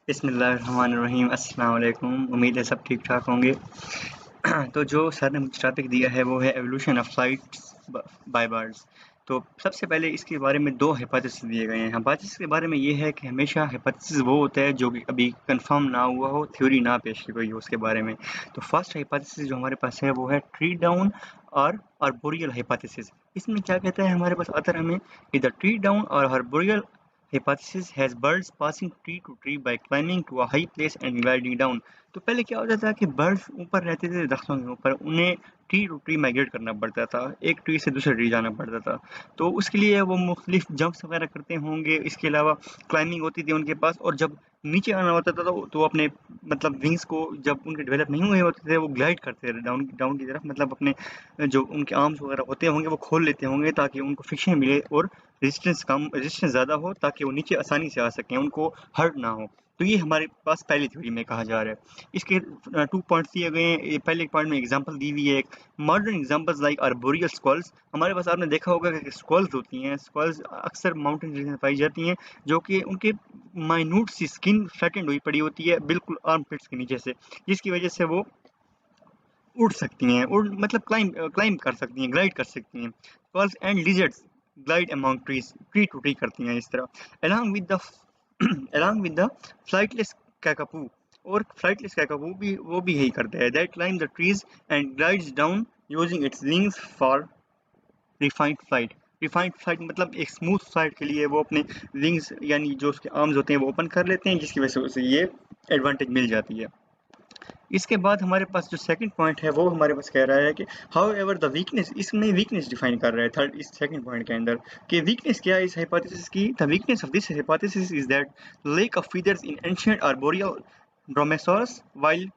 बिस्मिल्लाहिर्रहमानिर्रहीम। अस्सलाम वालेकुम। उम्मीद है सब ठीक ठाक होंगे। तो जो सर ने मुझे टॉपिक दिया है वो है evolution of flights bye birds. तो सबसे पहले इसके बारे में दो हाइपोथेसिस दिए गए हैं। हाइपोथेसिस के बारे में ये है कि हमेशा हाइपोथेसिस वो होता है जो कि अभी कंफर्म ना हुआ हो, थ्योरी ना पेश की गई हो उसके बारे में। तो फर्स्ट हाइपोथेसिस जो हमारे पास है वो है ट्री डाउन और आर्बोरियल हाइपोथेसिस। इसमें क्या कहता है हमारे पास अगर हमें इधर ट्री डाउन और arboreal hypothesis has birds passing tree to tree by climbing to a high place and gliding down। तो पहले क्या होता था कि बर्ड्स ऊपर रहते थे दरख्तों के ऊपर, उन्हें ट्री टू ट्री माइग्रेट करना पड़ता था, एक ट्री से दूसरे ट्री जाना पड़ता था। तो उसके लिए वो मुख्तलिफ जंप्स वगैरह करते होंगे, इसके अलावा क्लाइंबिंग होती थी उनके पास, और जब नीचे आना होता था तो अपने मतलब विंग्स को जब उनके डेवलप नहीं हुए होते थे वो ग्लाइड करते थे डाउन डाउन की तरफ, मतलब अपने जो उनके आर्म्स वगैरह होते होंगे वो खोल लेते होंगे ताकि उनको फ्रिक्शन मिले और रेजिस्टेंस ज़्यादा हो ताकि वो नीचे आसानी से आ सकें, उनको हर्ट ना हो। तो ये हमारे पास पहली थ्योरी में कहा जा रहा है। इसके 2 पॉइंट्स दिए गए हैं। ये पहले पॉइंट में एग्जांपल दी हुई है एक मॉडर्न एग्जांपल्स लाइक आर्बोरियल स्क्वल्स। हमारे पास आपने देखा होगा कि स्क्वल्स होती हैं, स्क्वल्स अक्सर माउंटेन रीजन में पाई जाती हैं, जो कि उनके माइन्यूट सी स्किन फ्लैटेंड हुई पड़ी होती है बिल्कुल आर्मपिट्स के नीचे से, जिसकी वजह से वो उड़ सकती हैं, उड़ मतलब क्लाइंब कर सकती हैं, ग्लाइड कर सकती हैं। Pearls and lizards glide among trees, tree to tree करती हैं इस तरह। along with the along with the flightless cockapoo, और फ्लाइटलेस कैकापू भी वो भी यही करता है, that climb the trees and glides down using its wings for refined flight. Refined flight मतलब एक स्मूथ फ्लाइट के लिए वो अपने विंग्स यानी जो उसके आर्म्स होते हैं वो ओपन कर लेते हैं, जिसकी वजह से उसे ये एडवांटेज मिल जाती है। इसके बाद हमारे पास जो सेकंड पॉइंट है वो हमारे पास कह रहा है कि हाउ एवर द वीकनेस, इसमें वीकनेस डिफाइन कर रहा है थर्ड इस सेकंड पॉइंट के अंदर, कि वीकनेस क्या है इस हाइपोथेसिस की। The weakness of this hypothesis is that lack of feathers in ancient arboreal dromaeosaurs while.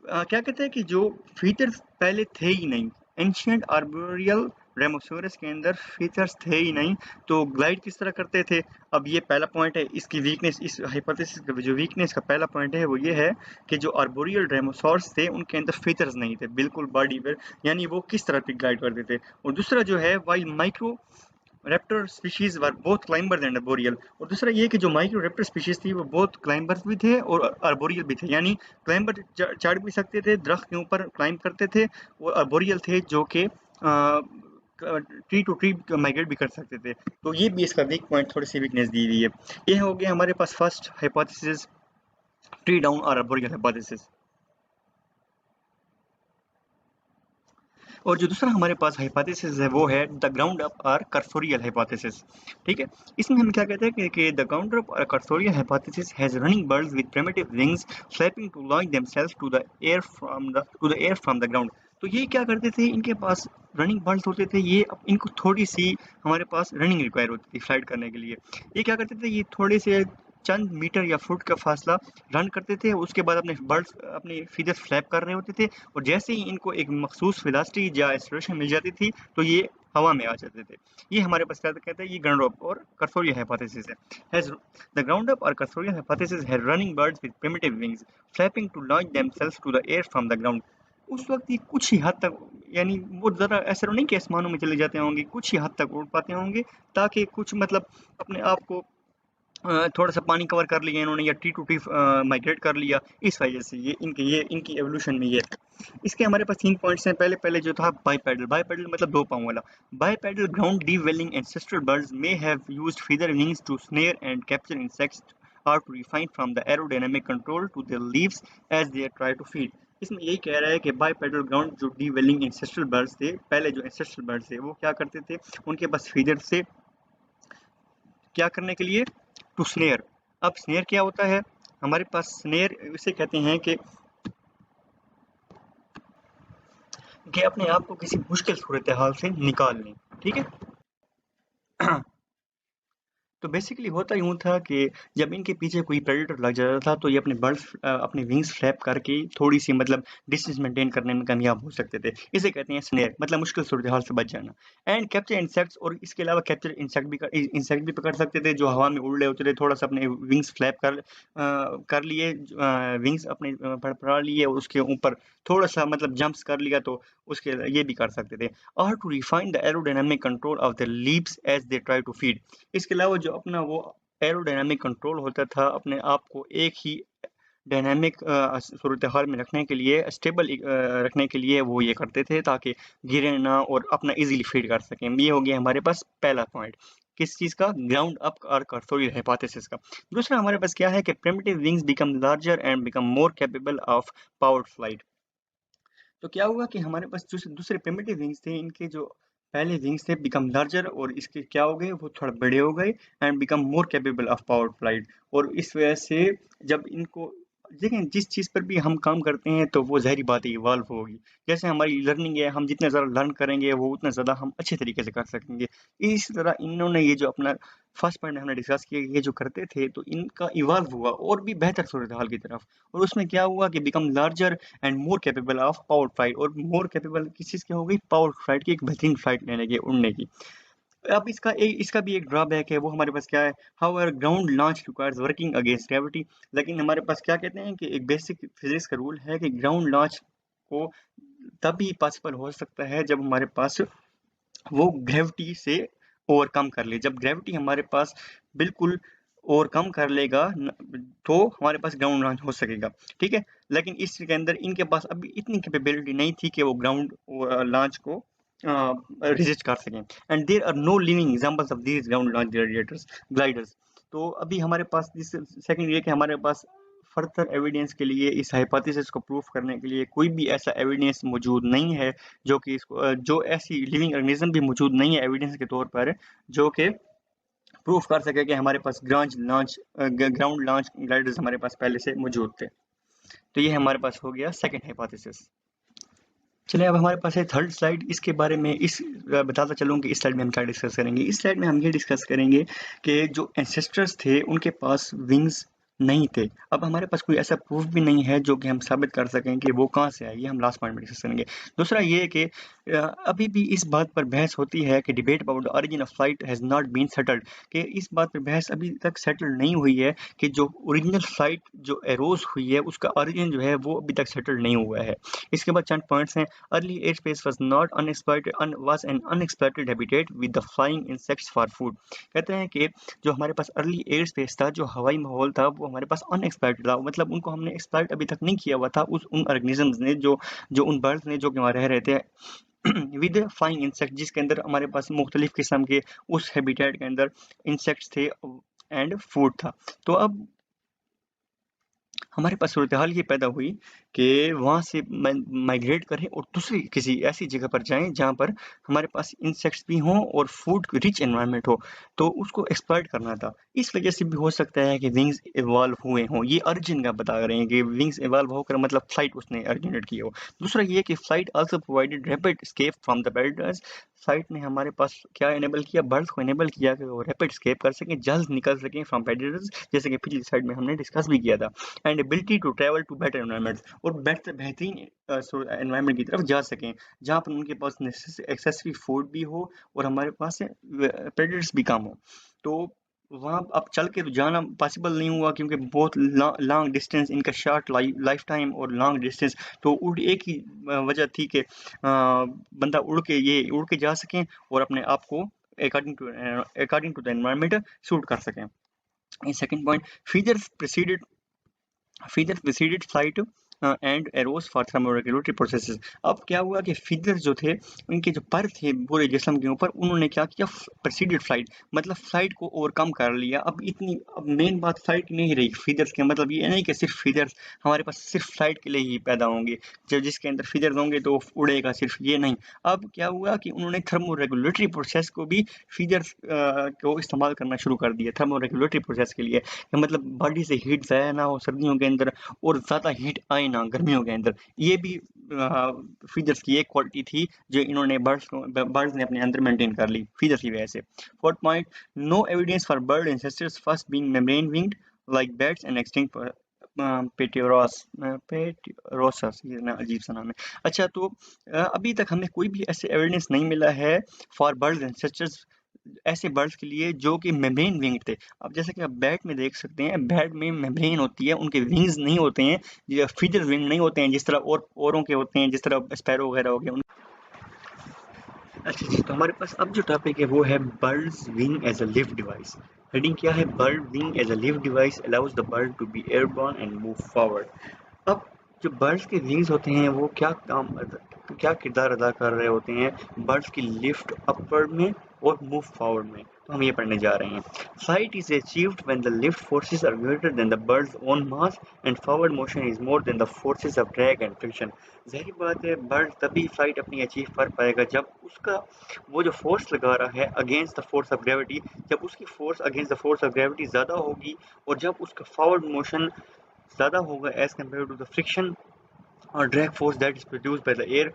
क्या कहते हैं कि जो फीचर्स पहले थे ही नहीं एंशियंट आर्बोरियल रेमोसोरस के अंदर, फीचर्स थे ही नहीं, तो ग्लाइड किस तरह करते थे। अब ये पहला पॉइंट है इसकी वीकनेस, इस हाइपोथेसिस का जो वीकनेस का पहला पॉइंट है वो ये है कि जो आर्बोरियल रेमोसोरस थे उनके अंदर फीचर्स नहीं थे बिल्कुल बॉडी पर, यानी वो किस तरह ग्लाइड करते थे। और दूसरा जो है while microraptor species were both climbers and arboreal, और दूसरा ये कि जो माइक्रो रेप्टर स्पीशीज थी वो बोथ क्लाइंबर्स भी थे और अर्बोरियल भी थे, यानी क्लाइंबर चढ़ भी सकते थे, दरख्त के ऊपर क्लाइंब करते थे, और अर्बोरियल थे जो कि ट्री टू ट्री माइग्रेट भी कर सकते थे। तो ये भी इसका वीक पॉइंट, थोड़ी सी वीकनेस दी हुई है। ये हो गया हमारे पास फर्स्ट हाइपोथेसिस, ट्री डाउन और अर्बोरियल हाइपोथेसिस। और जो दूसरा हमारे पास हाइपोथेसिस है वो है द ग्राउंड अप और कर्सोरियल हाइपोथेसिस। ठीक है, इसमें हम क्या कहते हैं कि द ग्राउंड अप और cursorial hypothesis has running birds with primitive wings flapping to launch themselves to the air from the ground. तो ये क्या करते थे, इनके पास रनिंग बर्ड्स होते थे, ये इनको थोड़ी सी हमारे पास रनिंग रिक्वायर होती थी फ्लाइट करने के लिए। ये क्या करते थे, ये थोड़े से चंद मीटर या फुट का फासला रन करते थे, उसके बाद अपने बर्ड्स अपने फीदर्स फ्लैप कर रहे होते थे, और जैसे ही इनको एक मखसूस वेलोसिटी या एक्सेलरेशन मिल जाती थी तो ये हवा में आ जाते थे। ये हमारे पास क्या कहते हैं, ये ग्राउंड अप और कर्सोरियल हाइपोथेसिस है। हैज द ग्राउंड अप और cursorial hypothesis has running birds with primitive wings flapping to launch themselves to the air from the ground. उस वक्त ये कुछ ही हद तक, यानी वो ज़रा ऐसा नहीं कि आसमानों में चले जाते होंगे, कुछ ही हद तक उड़ पाते होंगे, ताकि कुछ मतलब अपने आप को थोड़ा सा पानी कवर कर लिया इन्होंने, या टी टू टी माइग्रेट कर लिया, इस वजह से ये इनकी एवोल्यूशन में ये है। इसके हमारे पास 3 पॉइंट्स हैं। पहले पहले जो था बाइपेडल, बाइपेडल मतलब दो पाँव वाला। Bipedal ground dwelling ancestral birds may have used feather wings to snare and capture insects or to refine from the aerodynamic control to their leaves as they try to feed। इसमें यही कह रहा है कि बाइपेडल ग्राउंड जो dwelling ancestral birds थे, पहले जो एंसेस्ट्रल बर्ड्स थे वो क्या करते थे, उनके पास फीदर से क्या करने के लिए, टू स्नेयर। अब स्नेयर क्या होता है, हमारे पास स्नेयर इसे कहते हैं कि अपने आप को किसी मुश्किल सूरत हाल से निकाल लें। ठीक है, तो बेसिकली होता यूँ था कि जब इनके पीछे कोई प्रेडेटर लग जाता था तो ये अपने विंग्स फ्लैप करके थोड़ी सी मतलब डिस्टेंस मेंटेन करने में कामयाब हो सकते थे। इसे कहते हैं स्नेयर, मतलब मुश्किल सूरत हाल से बच जाना। एंड कैप्चर इंसेक्ट्स, और इसके अलावा कैप्चर इंसेक्ट भी पकड़ सकते थे जो हवा में उड़ रहे होते थे, थोड़ा सा अपने विंग्स फ्लैप कर लिए, विंग्स अपने फड़फड़ा लिए और उसके ऊपर थोड़ा सा मतलब जंप्स कर लिया, तो उसके ये भी कर सकते थे। और to refine the aerodynamic control of the leaves as they try to feed. इसके अलावा जो अपना वो एरोडायनामिक कंट्रोल होता था, अपने आप को एक ही डायनामिक सूरत हाल में रखने के लिए, स्टेबल रखने के लिए वो ये करते थे ताकि गिरे ना और अपना इजीली फीड कर सकें। ये हो गया हमारे पास पहला पॉइंट, किस चीज़ का, ground up arc theory hypothesis का। दूसरा हमारे पास क्या है कि primitive wings become larger and become more capable of powered flight. तो क्या हुआ कि हमारे पास दूसरे प्रिमिटिव विंग्स थे, इनके जो पहले विंग्स थे बिकम लार्जर, और इसके क्या हो गए, वो थोड़ा बड़े हो गए and become more capable of power flight. और इस वजह से जब इनको देखें, जिस चीज़ पर भी हम काम करते हैं तो वो ज़ाहिर बात है इवॉल्व होगी। जैसे हमारी लर्निंग है, हम जितना ज़्यादा लर्न करेंगे वो उतना ज़्यादा हम अच्छे तरीके से कर सकेंगे। इसी तरह इन्होंने ये जो अपना फर्स्ट पॉइंट हमने डिस्कस किया, ये जो करते थे तो इनका इवॉल्व हुआ और भी बेहतर सूरत हाल की तरफ। और उसमें क्या हुआ कि become larger and more capable of power flight. और मोर कैपेबल किस चीज़ की हो गई, पावर फ्लाइट की, एक बेहतरीन फ्लाइट लेने की, उड़ने की। अब इसका भी एक ड्रॉबैक है, वो हमारे पास क्या है, however ground launch requires working against gravity. लेकिन हमारे पास क्या कहते हैं कि एक बेसिक फिजिक्स का रूल है कि ग्राउंड लॉन्च को तभी पॉसिबल हो सकता है जब हमारे पास वो ग्रेविटी से ओवरकम कर ले। जब ग्रेविटी हमारे पास बिल्कुल ओवरकम कर लेगा तो हमारे पास ग्राउंड लॉन्च हो सकेगा, ठीक है। लेकिन इसके अंदर इनके पास अभी इतनी कैपेबिलिटी नहीं थी कि वो ग्राउंड लॉन्च को रेजिस्ट कर सकें। And there are no living examples of these ground launch gliders. तो अभी हमारे पास सेकंड ये कि हमारे पास फर्दर एविडेंस के लिए, इस हाइपोथेसिस को प्रूफ करने के लिए कोई भी ऐसा एविडेंस मौजूद नहीं है, जो कि इसको जो ऐसी लिविंग ऑर्गेनिज्म भी मौजूद नहीं है एविडेंस के तौर पर, जो कि प्रूफ कर सके कि हमारे पास ग्राउंड लॉन्च ग्लाइडर्स हमारे पास पहले से मौजूद थे। तो ये हमारे पास हो गया सेकंड हाइपोथेसिस। चलिए अब हमारे पास है थर्ड स्लाइड। इसके बारे में बताता चलूँ कि इस स्लाइड में हम क्या डिस्कस करेंगे। इस स्लाइड में हम ये डिस्कस करेंगे कि जो एंसेस्टर्स थे उनके पास विंग्स नहीं थे। अब हमारे पास कोई ऐसा प्रूफ भी नहीं है जो कि हम साबित कर सकें कि वो कहाँ से आए, ये हम लास्ट पॉइंट में डिस्कस करेंगे। दूसरा ये है कि अभी भी इस बात पर बहस होती है कि debate about the origin of flight has not been settled, कि इस बात पर बहस अभी तक सेटल नहीं हुई है कि जो ओरिजिनल फ्लाइट जो एरोज हुई है उसका ओरिजिन जो है वो अभी तक सेटल नहीं हुआ है। इसके बाद चंद पॉइंट्स हैं। Early air space was an unexploited habitat with the flying insects for food। कहते हैं कि जो हमारे पास अर्ली एयर स्पेस था, जो हवाई माहौल था, वो हमारे पास अनएक्सप्लॉइटेड था, मतलब उनको हमने एक्सप्लॉइट अभी तक नहीं किया हुआ था उन ऑर्गेनिजम्स ने, जो उन बर्ड्स ने जो कि वहाँ रह रहे थे विद फ्लाइंग इंसेक्ट, जिसके अंदर हमारे पास मुख्तलिफ किस्म के उस हैबिटेट के अंदर इंसेक्ट्स थे एंड फूड था। तो अब हमारे पास सूरत हाल ये पैदा हुई कि वहाँ से माइग्रेट करें और दूसरी किसी ऐसी जगह पर जाएं जहाँ पर हमारे पास इंसेक्ट्स भी हों और फूड रिच एनवायरनमेंट हो, तो उसको एक्सप्लॉइट करना था। इस वजह से भी हो सकता है कि विंग्स इवॉल्व हुए हों। ये अर्जुन का बता रहे हैं कि विंग्स इवॉल्व होकर मतलब फ्लाइट उसने अर्जिनेट की हो। दूसरा ये कि flight also provided rapid escape from the predators. Flight ने हमारे पास क्या इनेबल किया, बर्ड्स को इनेबल किया कि वो रैपिड एस्केप कर सकें, जल्द निकल सकें फ्रॉम प्रेडेटर्स, जैसे कि पिछली साइड में हमने डिस्कस भी किया था। And ability to travel to better environments, और बेहतरीन एनवायरनमेंट की तरफ जा सकें जहाँ पर उनके पास एक्सेसरी फूड भी हो और हमारे पास प्रेडेटर्स भी कम हो। तो वहाँ अब चल के जाना पॉसिबल नहीं हुआ क्योंकि बहुत लॉन्ग डिस्टेंस, इनका शॉर्ट लाइफ टाइम और लॉन्ग डिस्टेंस। तो एक ही वजह थी कि बंदा उड़ के जा सकें और अपने आप को according to the environment suit कर सकें। Second point, feeders preceded flight and arose for thermoregulatory processes. अब क्या हुआ कि फीदर जो थे, उनके जो पर थे पूरे जिस्म के ऊपर, उन्होंने क्या किया, प्रेसिडेड फ्लाइट, मतलब फ्लाइट को ओवरकम कर लिया। अब मेन बात फ्लाइट नहीं रही फीदर्स के, मतलब ये नहीं कि सिर्फ फीदर्स हमारे पास सिर्फ फ्लाइट के लिए ही पैदा होंगे, जब जिसके अंदर फीदर्स होंगे तो उड़ेगा, सिर्फ ये नहीं। अब क्या हुआ कि उन्होंने थर्मोरेगुलेटरी प्रोसेस को भी फीदर्स को इस्तेमाल करना शुरू कर दिया थर्मोरेगुलेटरी प्रोसेस के लिए, मतलब बॉडी से हीट ज़ाया ना हो सर्दियों के अंदर और ज़्यादा हीट आए ना गर्मियों के अंदर। ये भी फीचर्स की एक क्वालिटी थी जो इन्होंने बर्ड्स ने अपने अंदर मेंटेन कर ली फीचर्स की वजह से। Fourth point, no evidence for bird ancestors first being membrane winged like bats and extinct pterosaurs, ये ना अजीब सा नाम है। अच्छा, तो अभी तक हमें कोई भी ऐसे एविडेंस नहीं मिला है फॉर बर्ड्स एंसेस्टर्स, ऐसे बर्ड्स के लिए जो कि मेम्ब्रेन विंग थे। अब जैसे कि आप बैट में देख सकते हैं, बैट में मेम्ब्रेन होती है, उनके विंग्स नहीं होते हैं, फीदर विंग नहीं होते हैं जिस तरह औरों के होते हैं, जिस तरह स्पैरो वगैरह हो गए। अच्छा जी, तो हमारे पास अब जो टॉपिक है वो है bird's wing as a lift device. Heading क्या है? Bird wing as a lift device allows the bird to be airborne and move forward. अब जो बर्ड्स के विंग्स होते हैं वो क्या किरदार अदा कर रहे होते हैं बर्ड्स की लिफ्ट अपवर्ड में और मूव फॉरवर्ड में, तो हम ये पढ़ने जा रहे हैं। Flight is achieved when the lift forces are greater than the bird's own mass and forward motion is more than the forces of drag and friction. ज़ाहिर बात है बर्ड तभी फ्लाइट अपनी अचीव कर पाएगा जब उसका वो जो फोर्स लगा रहा है against the force of gravity, जब उसकी force against the force of gravity ज़्यादा होगी और जब उसका फॉरवर्ड मोशन ज़्यादा होगा as compare to the friction और drag force that is produce by the air,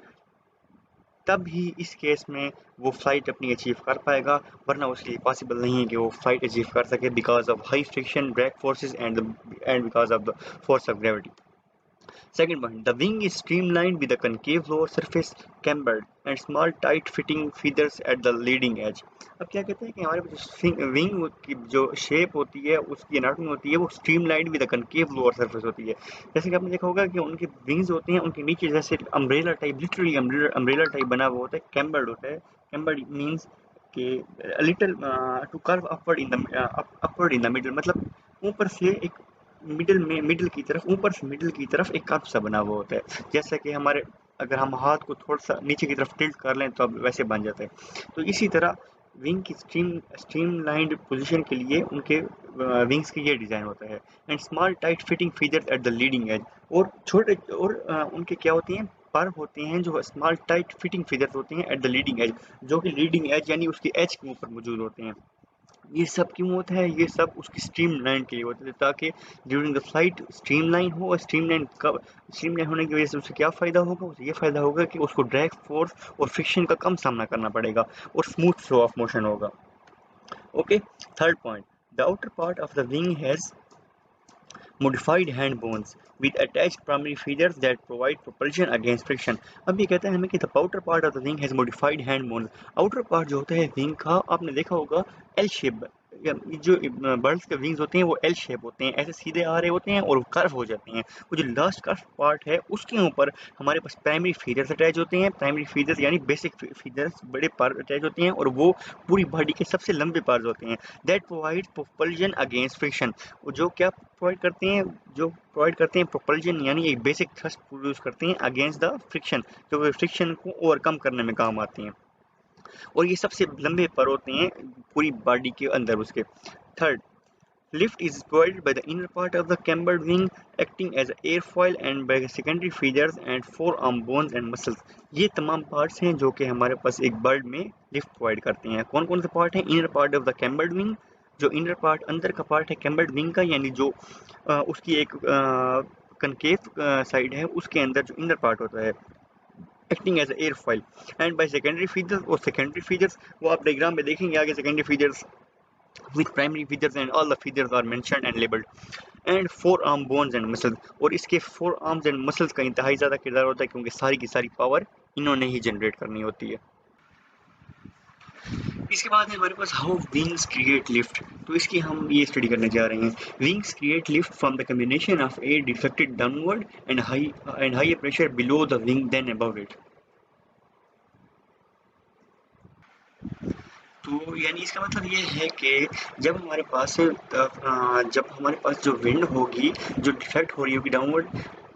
तब ही इस केस में वो फ्लाइट अपनी अचीव कर पाएगा, वरना उसके लिए पॉसिबल नहीं है कि वो फ्लाइट अचीव कर सके because of high friction drag forces and because of the force of gravity. Second point, the wing is streamlined with a concave lower surface, cambered, and small tight-fitting feathers at the leading edge. अब क्या कहते हैं कि हमारे पास wing की जो shape होती है उसकी एनाटॉमी होती है वो streamlined with a concave lower surface होती है। जैसे कि आपने देखा होगा कि उनके विंग्स होते हैं उनके नीचे जैसे umbrella type, literally umbrella type बना हुआ होता है, कैम्बर्ड होता है। कैम्बर्ड मीन्स कि little to curve upward in the middle, मतलब ऊपर से एक मिडिल की तरफ, ऊपर से मिडिल की तरफ एक कर्व सा बना हुआ होता है। जैसा कि हमारे अगर हम हाथ को थोड़ा सा नीचे की तरफ टिल्ट कर लें तो अब वैसे बन जाता है। तो इसी तरह विंग की स्ट्रीमलाइंड पोजीशन के लिए उनके विंग्स की ये डिज़ाइन होता है। And small tight fitting features at the leading as, और छोटे और उनके क्या होती हैं, पर होते हैं जो स्मॉल टाइट फिटिंग फीचर्स होते हैं एट द लीडिंग एज, जो कि लीडिंग एज यानी उसकी एज के ऊपर मौजूद होते हैं। ये सब क्यों होता है? ये सब उसकी स्ट्रीमलाइन के लिए होता है ताकि ड्यूरिंग द फ्लाइट स्ट्रीमलाइन हो। और स्ट्रीमलाइन होने की वजह से उसे क्या फ़ायदा होगा? उसे ये फ़ायदा होगा कि उसको ड्रैग फोर्स और फ्रिक्शन का कम सामना करना पड़ेगा और स्मूथ फ्लो ऑफ मोशन होगा। Okay, third point, the outer part of the wing has modified hand bones with attached primary feathers that provide propulsion against friction। अब ये कहता है हमें कि the outer part of the wing has modified hand bones। outer part जो होता है wing का, आपने देखा होगा एल शेप, जो बर्ड्स के विंग्स होते हैं वो एल शेप होते हैं, ऐसे सीधे आ रहे होते हैं और कर्व हो जाते हैं। वो जो लास्ट कर्व पार्ट है उसके ऊपर हमारे पास प्राइमरी फीचर्स अटैच होते हैं। प्राइमरी फीचर्स यानी बेसिक फीचर्स, बड़े पार्ट अटैच होते हैं और वो पूरी बॉडी के सबसे लंबे पार्ट होते हैं। That provide propulsion against friction, जो क्या प्रोवाइड करते हैं, जो प्रोवाइड करते हैं प्रोपल्जन यानी एक बेसिक थ्रस्ट प्रोड्यूस करते हैं अगेंस्ट द फ्रिक्शन, जो फ्रिक्शन को ओवरकम करने में काम आते हैं। और ये सबसे लंबे पर होते हैं पूरी बॉडी के अंदर उसके। Third, lift is provided by the inner part of the cambered wing acting as an airfoil and by secondary feathers and forearm bones and muscles। ये तमाम पार्ट्स हैं जो कि हमारे पास एक बर्ड में लिफ्ट प्रोवाइड करते हैं। कौन कौन से पार्ट हैं? Inner part of the cambered wing, जो इनर पार्ट अंदर का पार्ट है कैम्बर्ड विंग का, यानी जो उसकी एक कनकेव साइड है उसके अंदर जो इनर पार्ट होता है, acting as airfoil. And by secondary features, और सेकेंडरी फीचर्स वो आप डायग्राम में देखेंगे आगे, secondary features with primary features and all the features are mentioned and labeled। and forearm bones and muscles, और इसके forearms and muscles का इंतहाई ज़्यादा किरदार होता है क्योंकि सारी की सारी पावर इन्होंने ही जनरेट करनी होती है। इसके बाद है हमारे पास हाउ विंग्स क्रिएट लिफ्ट, तो इसकी हम ये स्टडी करने जा रहे हैं। Wings create lift from the combination of air deflected downward and high pressure below the wing than above it. तो यानी इसका मतलब ये है कि जब हमारे पास जो विंड होगी जो डिफेक्ट हो रही होगी डाउनवर्ड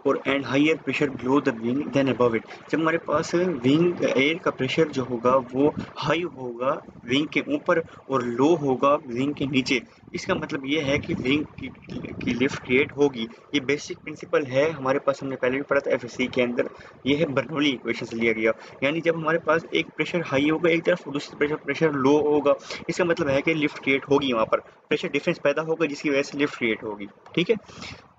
और and higher pressure below the wing than above it, जब हमारे पास विंग एयर का प्रेशर जो होगा वो हाई होगा विंग के ऊपर और लो होगा विंग के नीचे, इसका मतलब ये है कि विंग की लिफ्ट क्रिएट होगी। ये बेसिक प्रिंसिपल है, हमारे पास हमने पहले भी पढ़ा था एफएससी के अंदर, ये है बर्नौली इक्वेशन से लिया गया। यानी जब हमारे पास एक प्रेशर हाई होगा एक तरफ और दूसरी प्रेशर लो होगा, इसका मतलब है कि लिफ्ट क्रिएट होगी, वहाँ पर प्रेशर डिफरेंस पैदा होगा जिसकी वजह से लिफ्ट क्रिएट होगी। ठीक है।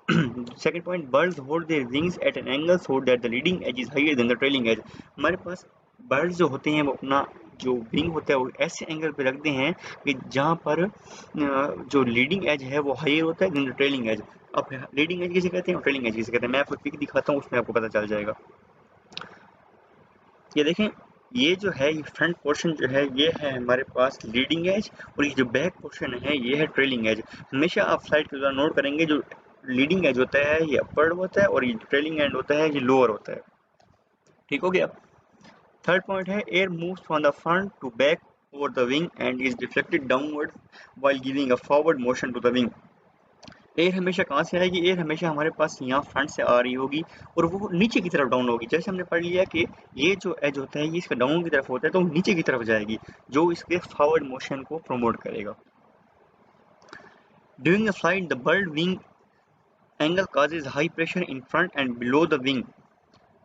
Second point, birds hold their wings at an angle so that the leading edge is higher than the trailing edge. हमारे पास बर्ड्स जो होते हैं वो अपना जो विंग होता है वो ऐसे एंगल पे रखते हैं कि जहाँ पर जो लीडिंग एज है वो हायर होता है देन द ट्रेलिंग एज। अब लीडिंग एज किसे कहते हैं और ट्रेलिंग एज किसे कहते हैं, मैं आपको पिक दिखाता हूँ उसमें आपको पता चल जाएगा। ये देखें, ये जो है ये फ्रंट पोर्शन जो है ये है हमारे पास लीडिंग एज और ये जो बैक पोर्शन है ये है ट्रेलिंग एज। हमेशा आप स्लाइड के दौरान नोट करेंगे जो लीडिंग एज होता है ये अपर होता है और ये ट्रेलिंग एज होता है ये लोअर होता है। ठीक हो गया। थर्ड पॉइंट है air moves from the front to back over the wing and is deflected downward while giving a forward motion to the wing. Air हमेशा कहाँ से आएगी? एयर हमेशा हमारे पास यहाँ फ्रंट से आ रही होगी और वो नीचे की तरफ डाउन होगी। जैसे हमने पढ़ लिया कि ये जो एज होता है ये इसका डाउन की तरफ होता है तो नीचे की तरफ जाएगी, जो इसके फॉरवर्ड मोशन को प्रमोट करेगा। During the flight the bird wing angle causes high pressure in front and below the wing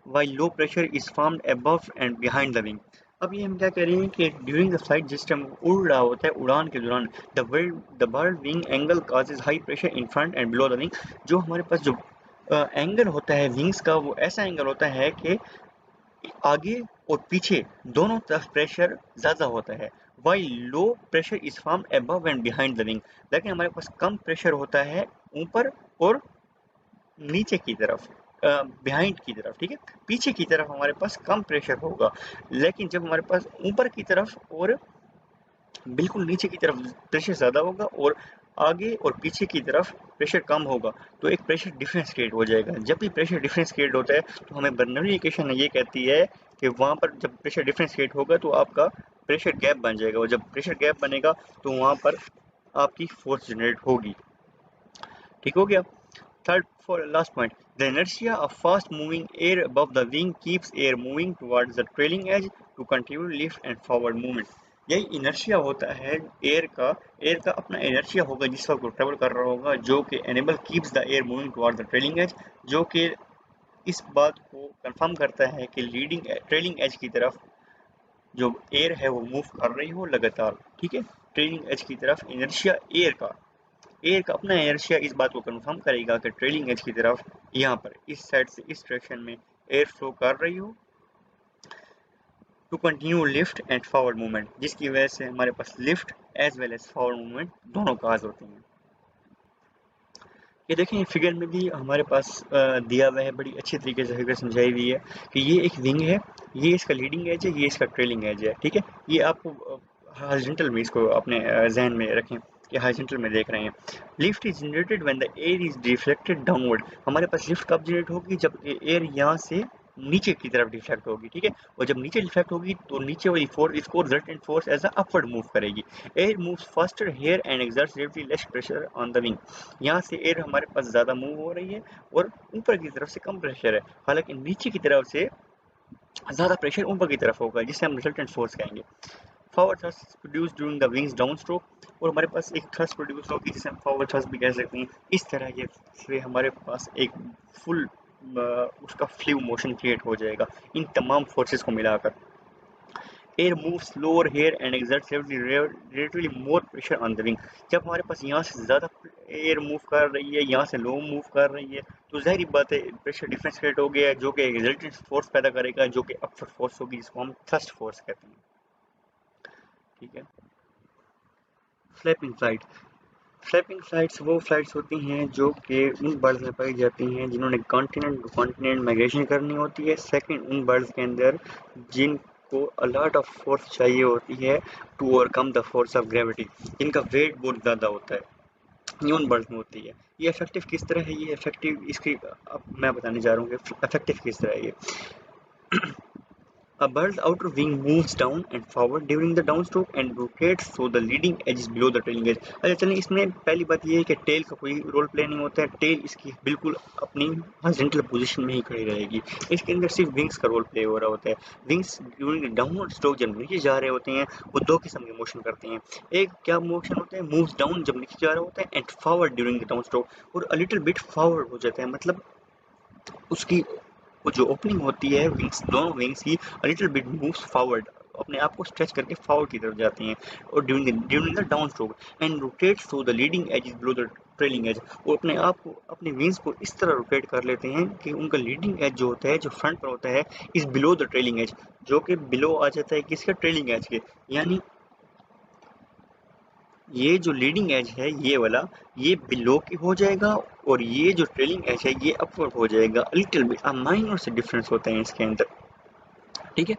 while low pressure is formed above and behind the wing। अब ये हम क्या कह रहे हैं कि ड्यूरिंग द फ्लाइट जिस टाइम उड़ रहा होता है, उड़ान के दौरान the bird wing angle causes high pressure in front end below the wing. जो हमारे पास जो एंगल होता है विंग्स का, वो ऐसा एंगल होता है कि आगे और पीछे दोनों तरफ प्रेशर ज़्यादा होता है। While low pressure is form above and behind the wing, लेकिन हमारे पास कम प्रेशर होता है ऊपर और नीचे की तरफ, बिहाइंड की तरफ, ठीक है, पीछे की तरफ हमारे पास कम प्रेशर होगा। लेकिन जब हमारे पास ऊपर की तरफ और बिल्कुल नीचे की तरफ प्रेशर ज़्यादा होगा और आगे और पीछे की तरफ प्रेशर कम होगा, तो एक प्रेशर डिफरेंस क्रिएट हो जाएगा। जब भी प्रेशर डिफरेंस क्रिएट होता है तो हमें बर्नौली इक्वेशन ये कहती है कि वहाँ पर जब प्रेशर डिफरेंस क्रिएट होगा तो आपका प्रेशर गैप बन जाएगा, और जब प्रेशर गैप बनेगा तो वहाँ पर आपकी फोर्स जनरेट होगी। ठीक हो गया। Third, for last point, the inertia of fast-moving air above the wing keeps air moving towards the trailing edge to continue lift and forward movement। यही इनर्शिया होता है एयर का अपना इनर्शिया होगा जिस वक्त वो ट्रेवल कर रहा होगा, जो कि enable keeps the air moving towards the trailing as, जो कि इस बात को कंफर्म करता है कि ट्रेलिंग एज की तरफ जो एयर है वो मूव कर रही हो लगातार। ठीक है, ट्रेलिंग एज की तरफ इनर्शिया एयर का अपना इनर्शिया इस बात को कंफर्म करेगा कि ट्रेलिंग एज की तरफ यहाँ पर इस साइड से इस डायरेक्शन में एयर फ्लो कर रही हो to continue lift and forward movement, जिसकी वजह से हमारे पास lift as well as forward movement दोनों काज होते हैं। ये देखें फिगर में भी हमारे पास दिया हुआ है, बड़ी अच्छी तरीके से फिगर समझाई हुई है कि ये एक विंग है, ये इसका लीडिंग एज है, ये इसका ट्रेलिंग एज है। ठीक है, ये आपको हॉरिजॉन्टल में इसको अपने जहन में रखें कि हॉरिजॉन्टल में देख रहे हैं। Lift is generated when the air is deflected downward. हमारे पास लिफ्ट कब जनरेट होगी? जब एयर यहाँ से नीचे की तरफ डिफ्लेक्ट होगी। ठीक है, और जब नीचे डिफ्लेक्ट होगी तो नीचे वाली फोर्स इसको resultant force as a upward move करेगी। Air moves faster here and exerts relatively less pressure on the wing. यहाँ से एयर हमारे पास ज़्यादा मूव हो रही है और ऊपर की तरफ से कम प्रेशर है, हालांकि नीचे की तरफ से ज़्यादा प्रेशर ऊपर की तरफ होगा, जिसे हम रिजल्टेंट फोर्स कहेंगे। Forward thrust produce during the wings down stroke, और हमारे पास एक थ्रस्ट प्रोड्यूस होगी जिसे हम फॉरवर्ड थ्रस्ट भी कह सकते हैं। इस तरह ये से हमारे पास एक फुल उसका फ्लू मोशन क्रिएट हो जाएगा इन तमाम फोर्सेस को मिलाकर। Air move slower here and exerts relatively more pressure on the wing. जब हमारे पास यहाँ से ज़्यादा एयर मूव कर रही है, यहाँ से लो मूव कर रही है, तो ज़ाहिर बात है प्रेशर डिफरेंस क्रिएट हो गया है, जो कि रिजल्टेंट फोर्स पैदा करेगा, जो कि अपवर्ड फोर्स होगी, जिसको हम थ्रस्ट फोर्स कहते हैं। ठीक है, फ्लैपिंग फ्लाइट। फ्लैपिंग फ्लाइट्स वो फ्लाइट्स होती हैं जो कि उन बर्ड्स में पाई जाती हैं जिन्होंने कॉन्टिनेंट टू कॉन्टिनेंट माइग्रेशन करनी होती है। सेकंड, उन बर्ड्स के अंदर जिनको अ लॉट ऑफ फोर्स चाहिए होती है to overcome the force of gravity, जिनका वेट बहुत ज़्यादा होता है, ये उन बर्ड्स में होती है। ये इफेक्टिव किस तरह है? ये इफेक्टिव इसकी अब मैं बताने जा रहा हूँ कि इफेक्टिव किस तरह है ये। A bird's outer wing moves down and forward during the downstroke and rotates so the leading edge is below the trailing edge। अच्छा चलिए, इसमें पहली बात ये है कि टेल का कोई रोल प्ले नहीं होता है। टेल इसकी बिल्कुल अपनी हॉरिजॉन्टल पोजीशन में ही खड़ी रहेगी। इसके अंदर सिर्फ विंग्स का रोल प्ले हो रहा होता है। विंग्स ड्यूरिंग डाउनवर्ड स्ट्रोक जब नीचे जा रहे होते हैं वो दो किस्म के मोशन करते हैं। एक क्या मोशन होता है? मूव्स डाउन जब नीचे जा रहा होता है, and forward during the down stroke, और अ लिटिल बिट फॉरवर्ड हो जाता है, मतलब उसकी वो जो ओपनिंग होती है विंग्स, दोनों विंग्स की लिटिल बिट मूव्स फॉरवर्ड, अपने आप को स्ट्रेच करके फॉरवर्ड की तरफ जाती हैं, और during the down stroke and rotates through the leading edge is below the trailing as. वो अपने आप को, अपने विंग्स को इस तरह रोटेट कर लेते हैं कि उनका लीडिंग एज जो होता है, जो फ्रंट पर होता है, is below the trailing as, जो कि बिलो आ जाता है किसके? ट्रेलिंग एज के। यानी ये जो लीडिंग एज है ये वाला, ये बिलो की हो जाएगा, और ये जो ट्रेलिंग एज है ये अपवर्ड हो जाएगा। लिटिल बिट माइनर से डिफरेंस होता है इसके अंदर। ठीक है,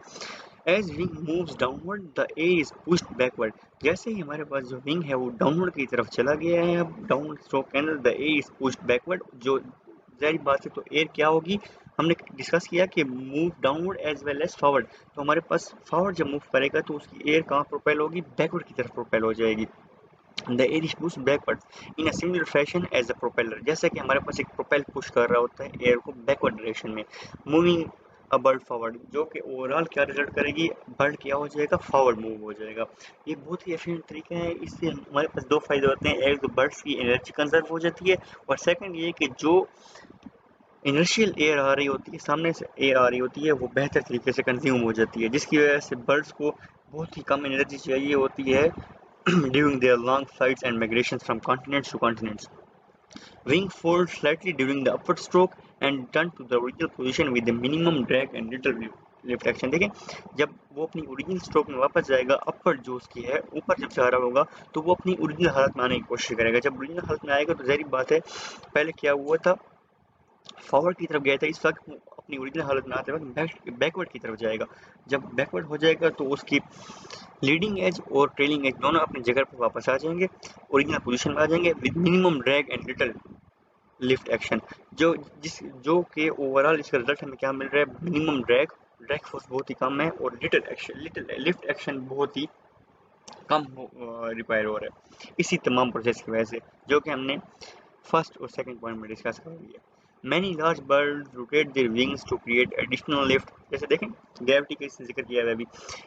as wing moves downward the air is pushed backward. जैसे ही हमारे पास जो विंग है वो डाउनवर्ड की तरफ चला गया है, अब डाउन स्ट्रोक के अंदर the air is pushed backward, जो ज़ाहिर बात है। तो एयर क्या होगी, हमने डिस्कस किया कि move downward as well as forward. तो हमारे पास फॉरवर्ड जब मूव करेगा तो उसकी एयर कहाँ प्रोपेल होगी, बैकवर्ड की तरफ प्रोपेल हो जाएगी। The air is push backward in a similar fashion as a propeller, जैसा कि हमारे पास एक प्रोपेल पुश कर रहा होता है एयर को बैकवर्ड डायरेक्शन में, मूविंग अ बर्ड फॉरवर्ड, जो कि ओवरऑल क्या रिजल्ट करेगी, बर्ड क्या हो जाएगा, फॉरवर्ड मूव हो जाएगा। ये बहुत ही एफिशिएंट तरीका है। इससे हमारे पास दो फायदे होते हैं, एक तो बर्ड्स की एनर्जी कंजर्व हो जाती है, और सेकंड ये कि जो इनर्शियल एयर आ रही होती है, सामने से एयर आ रही होती है, वो बेहतर तरीके से कंज्यूम हो जाती है, जिसकी वजह से बर्ड्स को बहुत ही कम एनर्जी चाहिए होती है during their long flights and migrations from continents to continents. Wing fold slightly during the upward stroke and return to the original position with the minimum drag and little lift action। देखें, जब वो अपनी original stroke में वापस जाएगा, upward जो उसकी है ऊपर जब जा रहा होगा, तो वो अपनी ओरिजिनल हालत में आने की कोशिश करेगा। जब ओरिजिनल हालत में आएगा तो ज़ाहिर बात है, पहले क्या हुआ था, फॉरवर्ड की तरफ गया था, इस वक्त अपनी ओरिजिनल हालत में आते वक्त बैकवर्ड की तरफ जाएगा। जब बैकवर्ड हो जाएगा तो उसकी लीडिंग एज और ट्रेलिंग एज दोनों अपनी जगह पर वापस आ जाएंगे, ओरिजिनल पोजीशन में आ जाएंगे, with minimum drag and little lift action. जो कि ओवरऑल इसका रिजल्ट हमें क्या मिल रहा है, मिनिमम ड्रैग, ड्रैग फोर्स बहुत ही कम है, और लिटिल लिफ्ट एक्शन बहुत ही कम रिक्वायर हो रहा है, इसी तमाम प्रोसेस की वजह से, जो कि हमने फर्स्ट और सेकंड पॉइंट में डिस्कस कर लिया। Many large birds rotate their wings to create additional lift। जैसे देखें, ग्रेविटी का इससे जिक्र किया है अभी,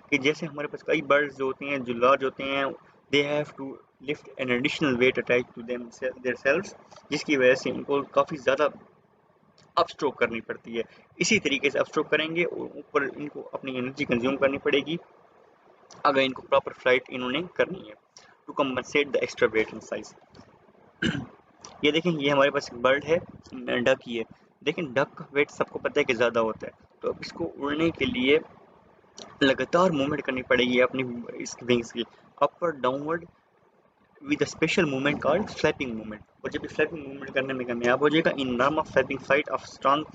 कि जैसे हमारे पास कई बर्ड्स जो होते हैं जो लार्ज होते हैं, they have to lift an additional weight attach to them their selves, जिसकी वजह से इनको काफ़ी ज़्यादा अप स्ट्रोक करनी पड़ती है। इसी तरीके से अप स्ट्रोक करेंगे और ऊपर इनको अपनी एनर्जी कंज्यूम करनी पड़ेगी अगर इनको प्रॉपर फ्लाइट इन्होंने करनी है, to compensate the extra weight in size. ये देखें, ये हमारे पास एक बर्ड है, डक ही है। देखें, डक का वेट सबको पता है कि ज़्यादा होता है, तो अब इसको उड़ने के लिए लगातार मूवमेंट करनी पड़ेगी अपनी इस विंग्स की, upward downward with a special movement called flapping movement. और जब फ्लैपिंग मूवमेंट करने में कामयाब हो जाएगा, in norm of flapping flight of strong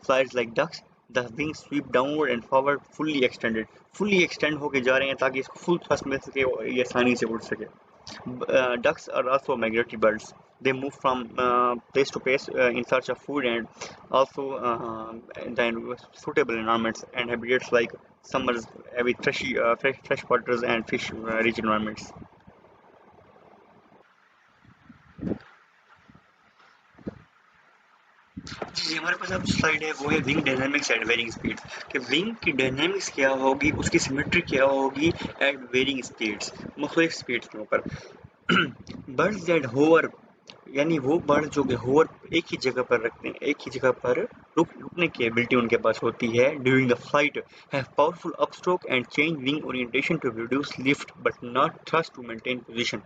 flights like ducks, the wing sweep downward and forward fully extended, fully extend होके जा रहे हैं ताकि इसको फुल थ्रस्ट मिल सके और ये आसानी से उड़ सके। Ducks are also migratory birds. They move from place to place in search of food and also then suitable environments and habitats like summers with fresh waters and fish rich environments. जी, हमारे पास अब slide है, वो है wing dynamics at varying speeds, कि wing की dynamics क्या होगी, उसकी सिमेट्री क्या होगी एट वेरिंग स्पीड्स, मुख्तलिफ स्पीड्स के ऊपर। बर्ड्स दैट होवर, यानी वो बर्ड जो कि होवर एक ही जगह पर रखते हैं, एक ही जगह पर रुकने की एबिलिटी उनके पास होती है, during the flight have powerful upstroke and change wing orientation to reduce lift but not thrust to maintain position.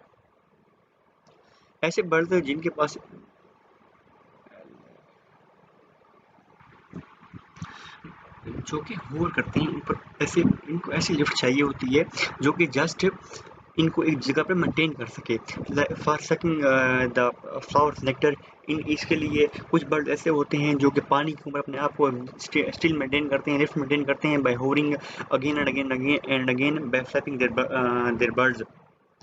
ऐसे बर्ड्स हैं जिनके पास जो कि होवर करते हैं ऊपर, ऐसे इनको ऐसी लिफ्ट चाहिए होती है जो कि जस्ट इनको एक जगह पे मेंटेन कर सके, for sucking the flowers nectar. इन इसके लिए कुछ बर्ड ऐसे होते हैं जो कि पानी के ऊपर अपने आप को स्टिल मेंटेन करते हैं, लिफ्ट मेंटेन करते हैं by hovering again and again by flapping their birds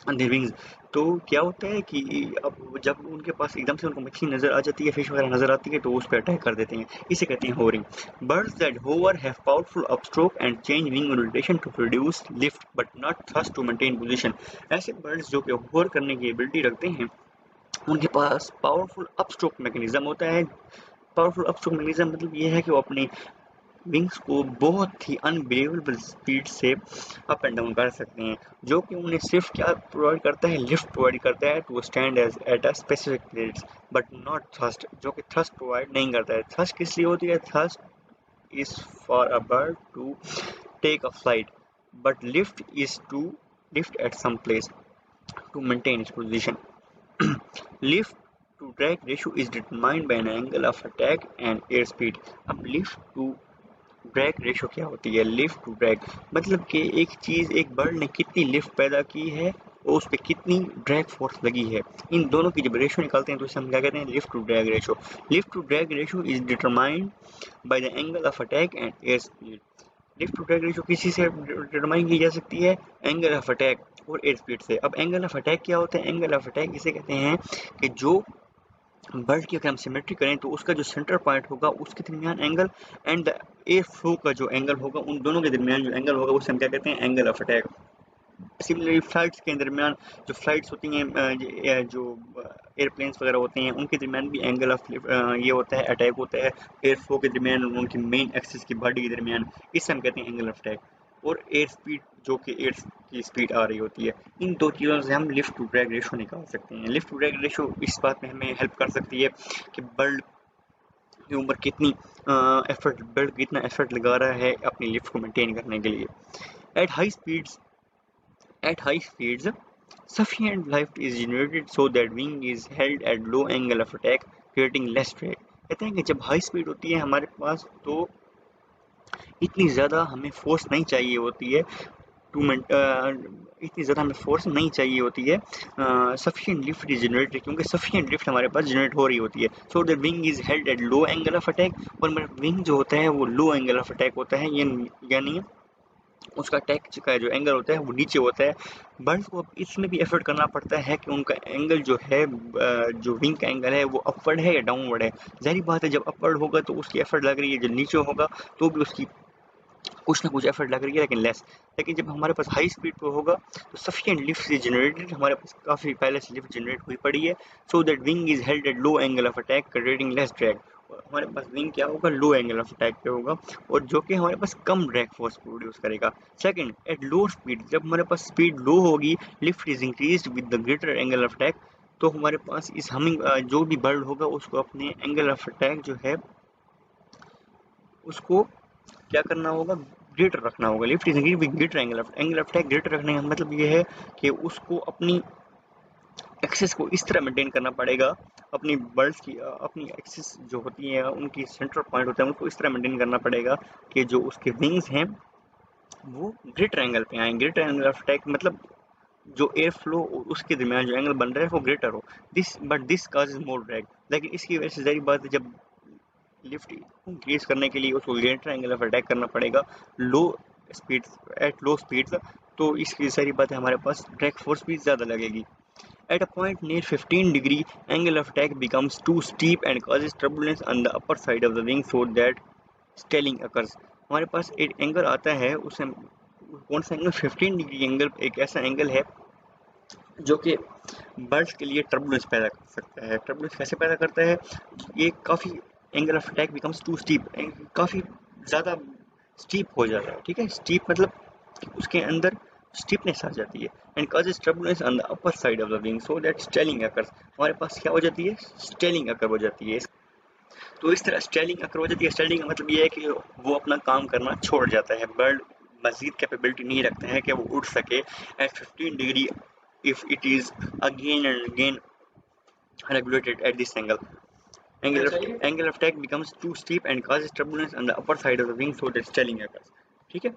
their wings. तो क्या होता है कि अब जब उनके पास एकदम से उनको मछली नज़र आ जाती है, फिश वगैरह नज़र आती है, तो उस पर अटैक कर देते हैं, इसे कहते हैं hovering. Birds that hover have powerful upstroke and change wing orientation to produce lift but not thrust to maintain position. ऐसे बर्ड्स जो कि होवर करने की एबिलिटी रखते हैं, उनके पास पावरफुल अपस्ट्रोक मैकेनिज्म होता है। पावरफुल अपस्ट्रोक मैकेनिज्म मतलब ये है कि वो अपनी विंग्स को बहुत ही अनबिलीवेबल स्पीड से अप एंड डाउन कर सकते हैं, जो कि उन्हें सिर्फ क्या प्रोवाइड करता है, लिफ्ट प्रोवाइड करता है to stand as at a specific place but not thrust, जो कि थ्रस्ट प्रोवाइड नहीं करता है। थ्रस्ट किस लिए होती है, thrust is for a bird to take a flight but lift is to lift at some place to maintain its position. Lift to drag ratio is determined by an angle of attack and air speed. अब lift to drag ratio क्या होती है, lift to drag मतलब कि एक चीज़, एक bird ने कितनी लिफ्ट पैदा की है और उस पर कितनी ड्रैग फोर्स लगी है, इन दोनों की जब रेशो निकालते हैं तो इसे हम क्या कहते हैं, lift to drag ratio. Lift to drag ratio is determined by the angle of attack and air speed. Lift to drag ratio किसी से डिटरमाइन की जा सकती है, एंगल ऑफ अटैक और एयर स्पीड से। अब एंगल ऑफ अटैक क्या होता है, एंगल ऑफ अटैक इसे कहते हैं कि जो बर्ड की अगर हम सिमेट्री करें तो उसका जो सेंटर पॉइंट होगा उसके दरमियान angle and the air flow का जो एंगल होगा, उन दोनों के दरमियान जो एंगल होगा उसे हम क्या कहते हैं, angle of attack. Similarly flights के दरमियान जो फ्लाइट्स होती हैं, जो एयरप्लेन्स वगैरह होते हैं, उनके दरमियान भी एंगल ऑफ ये होता है, अटैक होता है एयर फ्लो के दरमियान, उनकी मेन एक्सिस की बॉडी के दरमियान, इसे हम कहते हैं एंगल ऑफ अटैक। और एयर स्पीड, जो कि एयर की स्पीड आ रही होती है, इन दो चीज़ों से हम लिफ्ट टू ड्रैग रेशो निकाल सकते हैं। लिफ्ट टू ड्रैग रेशो इस बात में हमें हेल्प कर सकती है कि बर्ड की उम्र कितनी बर्ड कितना एफर्ट लगा रहा है अपनी लिफ्ट को मेंटेन करने के लिए। At high speeds At high speeds, sufficient lift is generated so that wing is held at low angle of attack, creating less drag। कहते हैं कि जब हाई स्पीड होती है हमारे पास तो इतनी ज़्यादा हमें फोर्स नहीं चाहिए होती है इतनी ज़्यादा हमें फोर्स नहीं चाहिए होती है, सफिशिएंट लिफ्ट इज जनरेटेड, क्योंकि सफिशिएंट लिफ्ट हमारे पास जनरेट हो रही होती है। So the wing is held at low angle of attack, और मेरा विंग जो होता है वो लो एंगल ऑफ अटैक होता है, यानी उसका अटैक का जो एंगल होता है वो नीचे होता है। बर्ड्स को अब इसमें भी एफर्ट करना पड़ता है कि उनका एंगल जो है, जो विंग का एंगल है वो अपवर्ड है या डाउनवर्ड है। ज़ाहिर बात है जब अपवर्ड होगा तो उसकी एफर्ट लग रही है, जब नीचे होगा तो भी उसकी कुछ ना कुछ एफर्ट लग रही है, लेकिन लेस। लेकिन जब हमारे पास हाई स्पीड पे होगा तो सफिशिएंट लिफ्ट से जनरेटेड, हमारे पास काफ़ी पहले से लिफ्ट जनरेट हुई पड़ी है, so that wing is held at low angle of attack creating less drag. हमारे पास विंग क्या होगा, लो एंगल ऑफ अटैक पे होगा, और जो कि हमारे पास कम ड्रैग फोर्स प्रोड्यूस करेगा। सेकंड, एट लो स्पीड, जब हमारे पास स्पीड लो होगी, lift is increased with the greater angle of attack, तो हमारे पास इस हमिंग जो भी बर्ड होगा उसको अपने एंगल ऑफ अटैक जो है उसको क्या करना होगा, ग्रेटर रखना होगा। Lift is with greater angle of attack greater रखने का मतलब ये है कि उसको अपनी एक्सेस को इस तरह मेंटेन करना पड़ेगा, अपनी बर्ड्स की अपनी एक्सेस जो होती है, उनकी सेंटर पॉइंट होता है, उनको इस तरह मेंटेन करना पड़ेगा कि जो उसके विंग्स हैं वो ग्रेटर एंगल पे आए। ग्रेटर एंगल ऑफ अटैक मतलब जो एयर फ्लो उसके दरमियान जो एंगल बन रहा है वो ग्रेटर हो। दिस काजेज मोर ड्रैग, लेकिन इसकी वजह से जारी बात है जब लिफ्ट इंक्रीज करने के लिए उसको ग्रेटर एंगल ऑफ अटैक करना पड़ेगा लो स्पीड, एट लो स्पीड, तो इसकी सारी बात है हमारे पास ड्रैग फोर्स भी ज़्यादा लगेगी। At a point near 15 degree, angle of attack becomes too steep and causes turbulence on the upper side of the wing so that stalling occurs। हमारे पास एक एंगल आता है, उसे कौन सा एंगल, 15 डिग्री एंगल, एक ऐसा एंगल है जो कि बर्ड्स के लिए टर्बुलेंस पैदा कर सकता है। टर्बुलेंस कैसे पैदा करता है, ये काफ़ी angle of attack becomes too steep, काफ़ी ज़्यादा स्टीप हो जाता है। ठीक है, स्टीप मतलब उसके अंदर स्टीपनेस आ जाती है, and causes turbulence on the upper side of the wing so that stalling occurs. हमारे पास क्या हो जाती है, स्टेलिंग अकर हो जाती है। तो इस तरह स्टेलिंग अकर हो जाती है। स्टेलिंग का मतलब ये है कि वो अपना काम करना छोड़ जाता है, बर्ड मजीद कैपेबिलिटी नहीं रखते हैं कि वो उड़ सके at 15 degree if it is again and again regulated at this angle। Angle of attack becomes too steep and causes turbulence on the upper side of the wing so that stalling occurs। ठीक है।